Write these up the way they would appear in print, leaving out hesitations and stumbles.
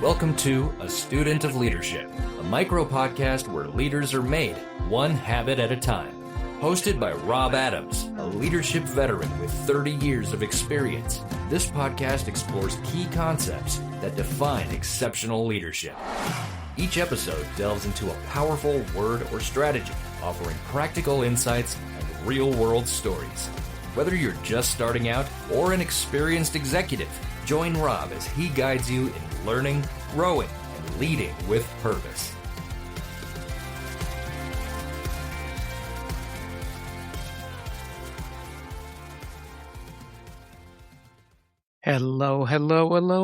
Welcome to A Student of Leadership, a micro-podcast where leaders are made, one habit at a time. Hosted by Rob Adams, a leadership veteran with 30 years of experience, this podcast explores key concepts that define exceptional leadership. Each episode delves into a powerful word or strategy, offering practical insights and real-world stories. Whether you're just starting out or an experienced executive, join Rob as he guides you in learning, growing, and leading with purpose. Hello,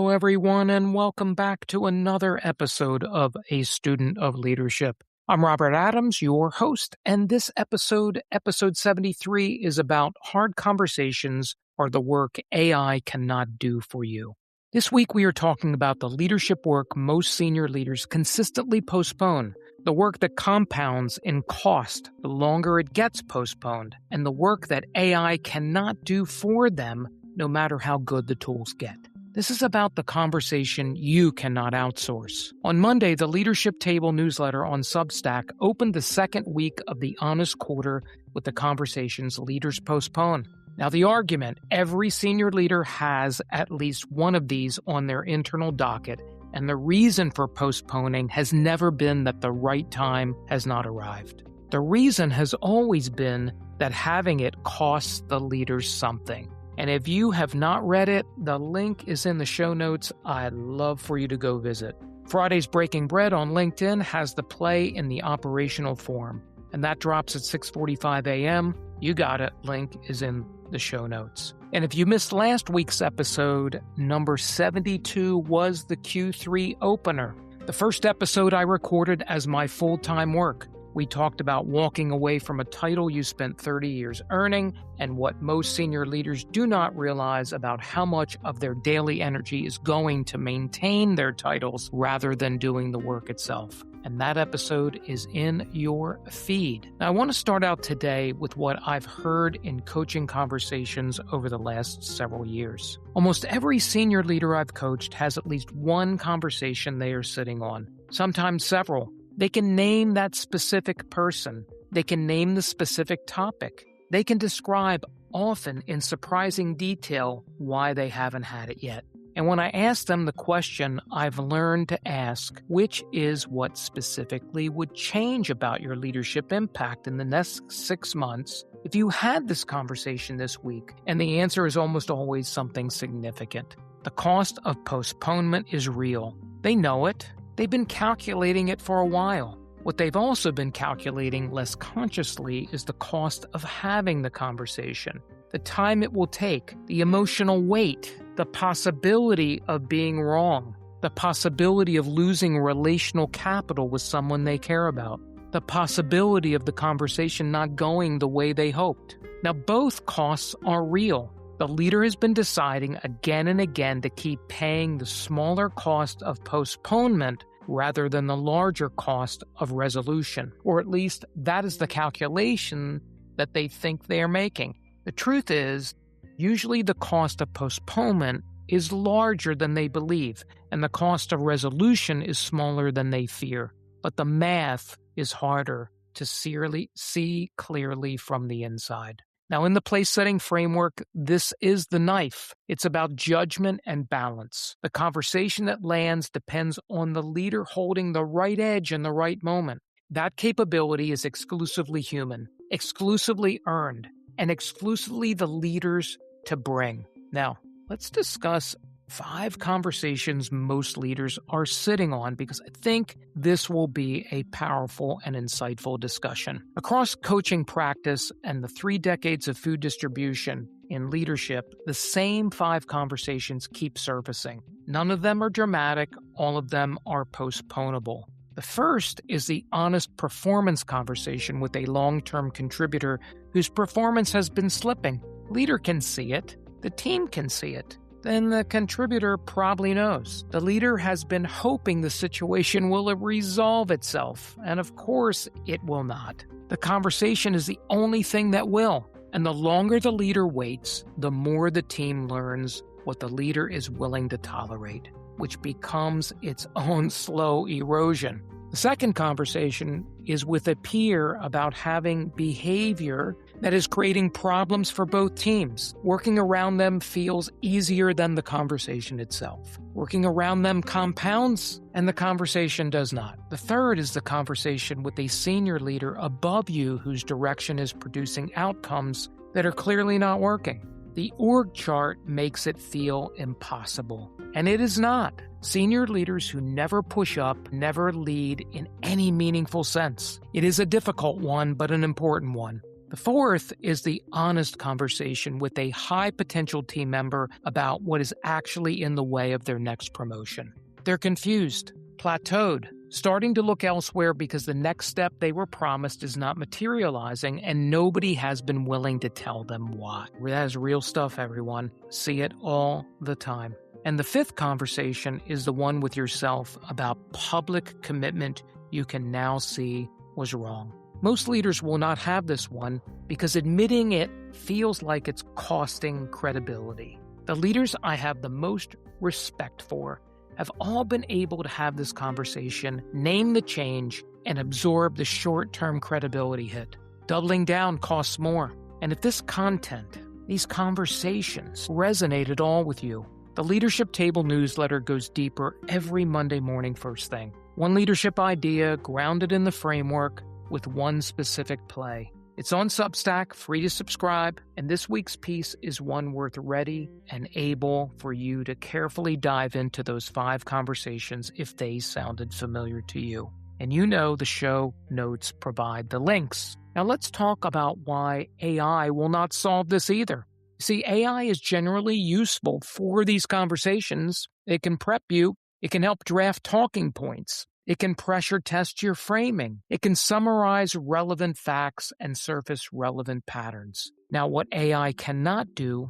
everyone, and welcome back to another episode of A Student of Leadership. I'm Robert Adams, your host, and this episode 73, is about hard conversations are the work AI cannot do for you. This week, we are talking about the leadership work most senior leaders consistently postpone, the work that compounds in cost the longer it gets postponed, and the work that AI cannot do for them no matter how good the tools get. This is about the conversation you cannot outsource. On Monday, the Leadership Table newsletter on Substack opened the second week of the honest quarter with the conversations leaders postpone. Now, the argument, every senior leader has at least one of these on their internal docket, and the reason for postponing has never been that the right time has not arrived. The reason has always been that having it costs the leaders something. And if you have not read it, the link is in the show notes. I'd love for you to go visit. Friday's Breaking Bread on LinkedIn has the play in the operational form, and that drops at 6:45 a.m. You got it. Link is in the show notes. And if you missed last week's episode, number 72 was the Q3 opener, the first episode I recorded as my full-time work. We talked about walking away from a title you spent 30 years earning and what most senior leaders do not realize about how much of their daily energy is going to maintain their titles rather than doing the work itself. And that episode is in your feed. Now, I want to start out today with what I've heard in coaching conversations over the last several years. Almost every senior leader I've coached has at least one conversation they are sitting on, sometimes several. They can name that specific person. They can name the specific topic. They can describe, often in surprising detail, why they haven't had it yet. And when I ask them the question I've learned to ask, which is what specifically would change about your leadership impact in the next 6 months if you had this conversation this week? And the answer is almost always something significant. The cost of postponement is real. They know it. They've been calculating it for a while. What they've also been calculating less consciously is the cost of having the conversation, the time it will take, the emotional weight, the possibility of being wrong, the possibility of losing relational capital with someone they care about, the possibility of the conversation not going the way they hoped. Now, both costs are real. The leader has been deciding again and again to keep paying the smaller cost of postponement rather than the larger cost of resolution, or at least that is the calculation that they think they are making. The truth is, usually the cost of postponement is larger than they believe, and the cost of resolution is smaller than they fear. But the math is harder to see clearly from the inside. Now, in the place-setting framework, this is the knife. It's about judgment and balance. The conversation that lands depends on the leader holding the right edge in the right moment. That capability is exclusively human, exclusively earned, and exclusively the leaders to bring. Now, let's discuss 5 conversations most leaders are sitting on, because I think this will be a powerful and insightful discussion. Across coaching practice and the 3 decades of food distribution in leadership, the same 5 conversations keep surfacing. None of them are dramatic. All of them are postponable. The first is the honest performance conversation with a long-term contributor whose performance has been slipping. Leader can see it. The team can see it. Then the contributor probably knows. The leader has been hoping the situation will resolve itself, and of course it will not. The conversation is the only thing that will, and the longer the leader waits, the more the team learns what the leader is willing to tolerate. which becomes its own slow erosion. The second conversation is with a peer about having behavior that is creating problems for both teams. Working around them feels easier than the conversation itself. Working around them compounds, and the conversation does not. The third is the conversation with a senior leader above you whose direction is producing outcomes that are clearly not working. The org chart makes it feel impossible, and it is not. Senior leaders who never push up never lead in any meaningful sense. It is a difficult one, but an important one. The fourth is the honest conversation with a high-potential team member about what is actually in the way of their next promotion. They're confused, plateaued, starting to look elsewhere because the next step they were promised is not materializing, and nobody has been willing to tell them why. That is real stuff, everyone. See it all the time. And the fifth conversation is the one with yourself about public commitment you can now see was wrong. Most leaders will not have this one because admitting it feels like it's costing credibility. The leaders I have the most respect for have all been able to have this conversation, name the change, and absorb the short-term credibility hit. Doubling down costs more. And if this content, these conversations, resonate at all with you, the Leadership Table newsletter goes deeper every Monday morning first thing. One leadership idea grounded in the framework with one specific play. It's on Substack, free to subscribe, and this week's piece is one worth ready and able for you to carefully dive into those 5 conversations if they sounded familiar to you. And you know the show notes provide the links. Now let's talk about why AI will not solve this either. See, AI is generally useful for these conversations. It can prep you. It can help draft talking points. It can pressure test your framing. It can summarize relevant facts and surface relevant patterns. Now, what AI cannot do,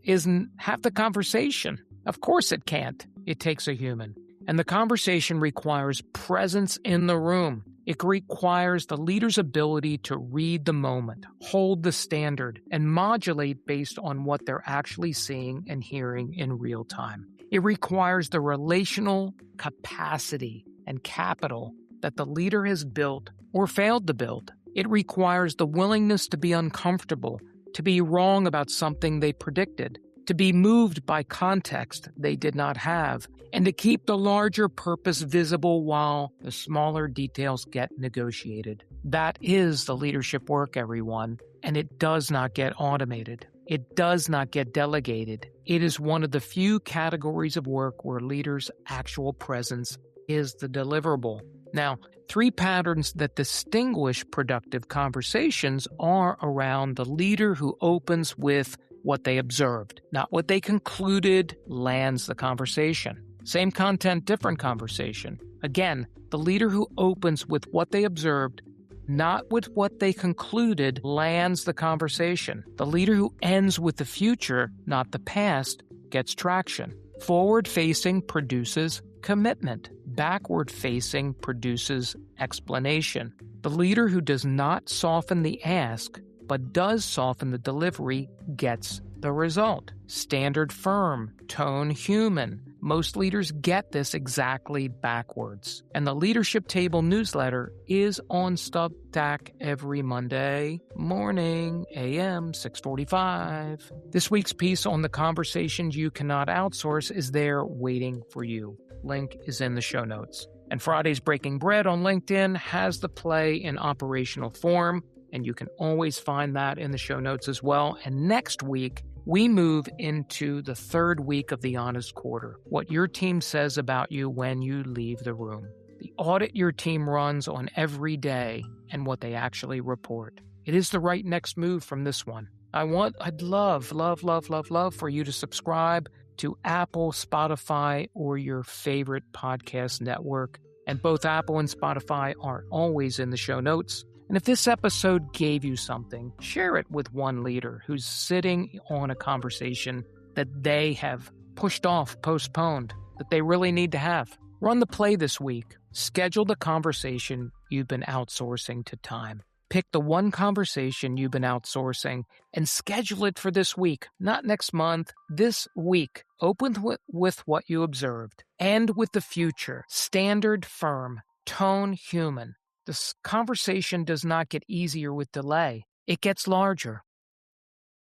isn't have the conversation. Of course it can't. It takes a human. And the conversation requires presence in the room. It requires the leader's ability to read the moment, hold the standard, and modulate based on what they're actually seeing and hearing in real time. It requires the relational capacity and capital that the leader has built or failed to build. It requires the willingness to be uncomfortable, to be wrong about something they predicted, to be moved by context they did not have, and to keep the larger purpose visible while the smaller details get negotiated. That is the leadership work, everyone, and it does not get automated. It does not get delegated. It is one of the few categories of work where leaders' actual presence is the deliverable. Now, 3 patterns that distinguish productive conversations are around the leader who opens with what they observed, not what they concluded, lands the conversation. Same content, different conversation. Again, the leader who opens with what they observed, not with what they concluded, lands the conversation. The leader who ends with the future, not the past, gets traction. Forward-facing produces commitment. Backward-facing produces explanation. The leader who does not soften the ask, but does soften the delivery, gets the result. Standard firm, tone human. Most leaders get this exactly backwards. And the Leadership Table newsletter is on Substack every Monday morning, AM 6:45. This week's piece on the conversations you cannot outsource is there waiting for you. Link is in the show notes. And Friday's Breaking Bread on LinkedIn has the play in operational form, and you can always find that in the show notes as well. And next week, we move into the 3rd week of the honest quarter, what your team says about you when you leave the room, the audit your team runs on every day, and what they actually report. It is the right next move from this one. I'd love for you to subscribe to Apple, Spotify, or your favorite podcast network. And both Apple and Spotify are always in the show notes. And if this episode gave you something, share it with one leader who's sitting on a conversation that they have pushed off, postponed, that they really need to have. Run the play this week. Schedule the conversation you've been outsourcing to time. Pick the one conversation you've been outsourcing and schedule it for this week, not next month, this week. Open with what you observed. End with the future. Standard firm. Tone human. This conversation does not get easier with delay. It gets larger.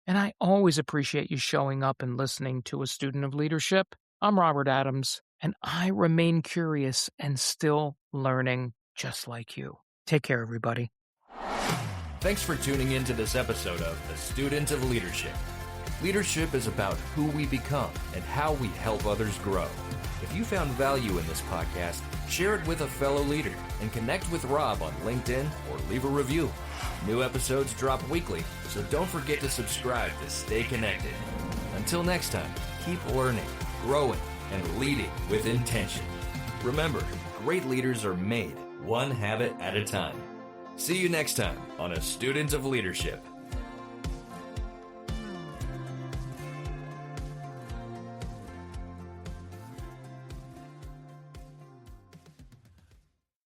And I always appreciate you showing up and listening to A Student of Leadership. I'm Robert Adams, and I remain curious and still learning just like you. Take care, everybody. Thanks for tuning in to this episode of A Student of Leadership. Leadership is about who we become and how we help others grow. If you found value in this podcast, share it with a fellow leader and connect with Rob on LinkedIn or leave a review. New episodes drop weekly, so don't forget to subscribe to stay connected. Until next time, keep learning, growing, and leading with intention. Remember, great leaders are made one habit at a time. See you next time on A Student of Leadership.